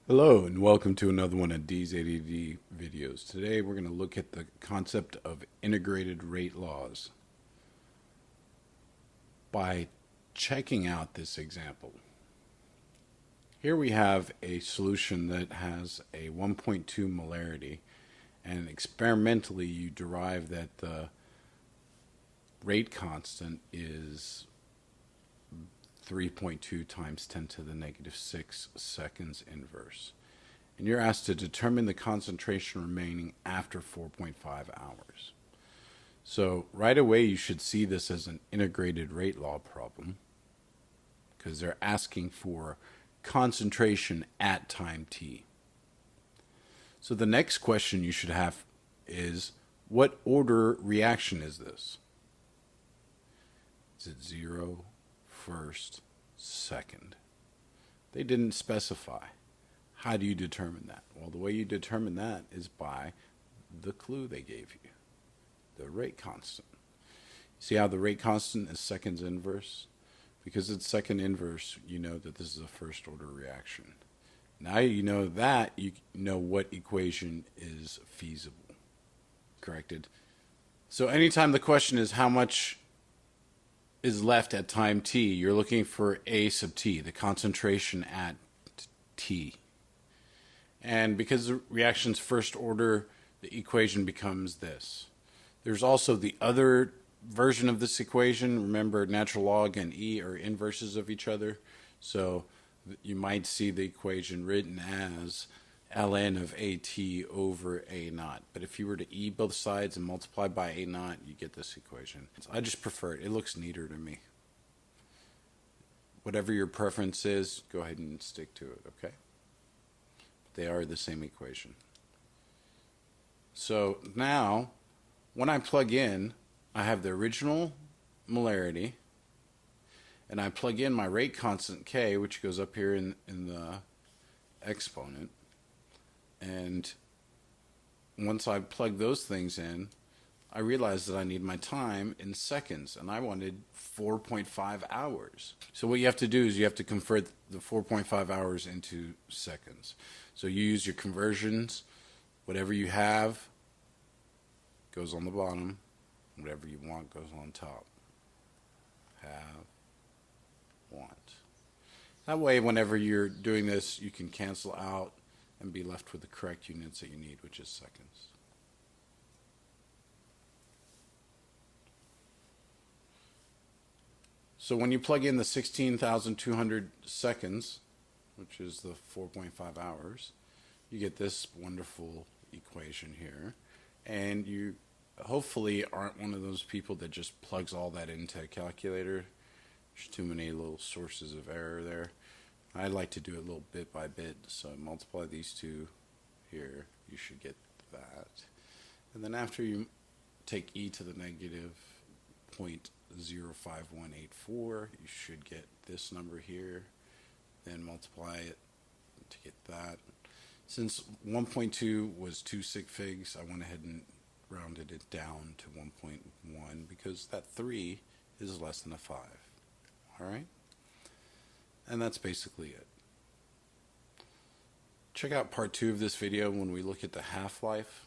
Hello and welcome to another one of D's ADD videos. Today we're going to look at the concept of integrated rate laws by checking out this example. Here we have a solution that has a 1.2 molarity, and experimentally you derive that the rate constant is 3.2 times 10 to the negative 6 seconds inverse. And you're asked to determine the concentration remaining after 4.5 hours. So right away you should see this as an integrated rate law problem because they're asking for concentration at time t. So the next question you should have is, what order reaction is this? Is it 0, first, second? They didn't specify. How do you determine that? Well, the way you determine that is by the clue they gave you, the rate constant. See how the rate constant is seconds inverse? Because it's second inverse, you know that this is a first order reaction. Now you know that, you know what equation is feasible. Corrected? So anytime the question is how much is left at time t, you're looking for A sub t, the concentration at t. And because the reaction's first order, the equation becomes this. There's also the other version of this equation. Remember, natural log and e are inverses of each other. So you might see the equation written as ln of at over a naught. But if you were to e both sides and multiply by a naught, you get this equation. I just prefer it. It looks neater to me. Whatever your preference is, go ahead and stick to it, okay? They are the same equation. So now, when I plug in, I have the original molarity, and I plug in my rate constant k, which goes up here in the exponent. And once I plug those things in, I realized that I need my time in seconds, and I wanted 4.5 hours. So what you have to do is you have to convert the 4.5 hours into seconds. So you use your conversions. Whatever you have goes on the bottom. Whatever you want goes on top. Have, want. That way, whenever you're doing this, you can cancel out and be left with the correct units that you need, which is seconds. So when you plug in the 16,200 seconds, which is the 4.5 hours, you get this wonderful equation here. And you hopefully aren't one of those people that just plugs all that into a calculator. There's too many little sources of error there. I like to do it a little bit by bit, so multiply these two here, you should get that. And then after you take e to the negative 0.05184, you should get this number here, then multiply it to get that. Since 1.2 was 2 sig figs, I went ahead and rounded it down to 1.1 because that 3 is less than a 5. Alright? And that's basically it. Check out part 2 of this video when we look at the half-life.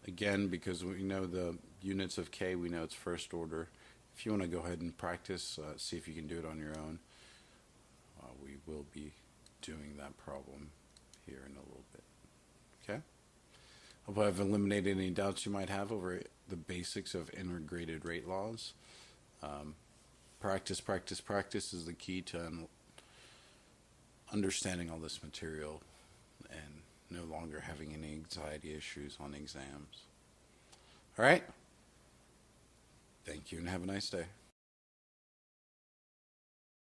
Again, because we know the units of k, we know it's first order. If you want to go ahead and practice, see if you can do it on your own. We will be doing that problem here in a little bit. Okay? Hope I've eliminated any doubts you might have over the basics of integrated rate laws. Practice, practice, practice is the key to understanding all this material and no longer having any anxiety issues on exams. All right? Thank you and have a nice day.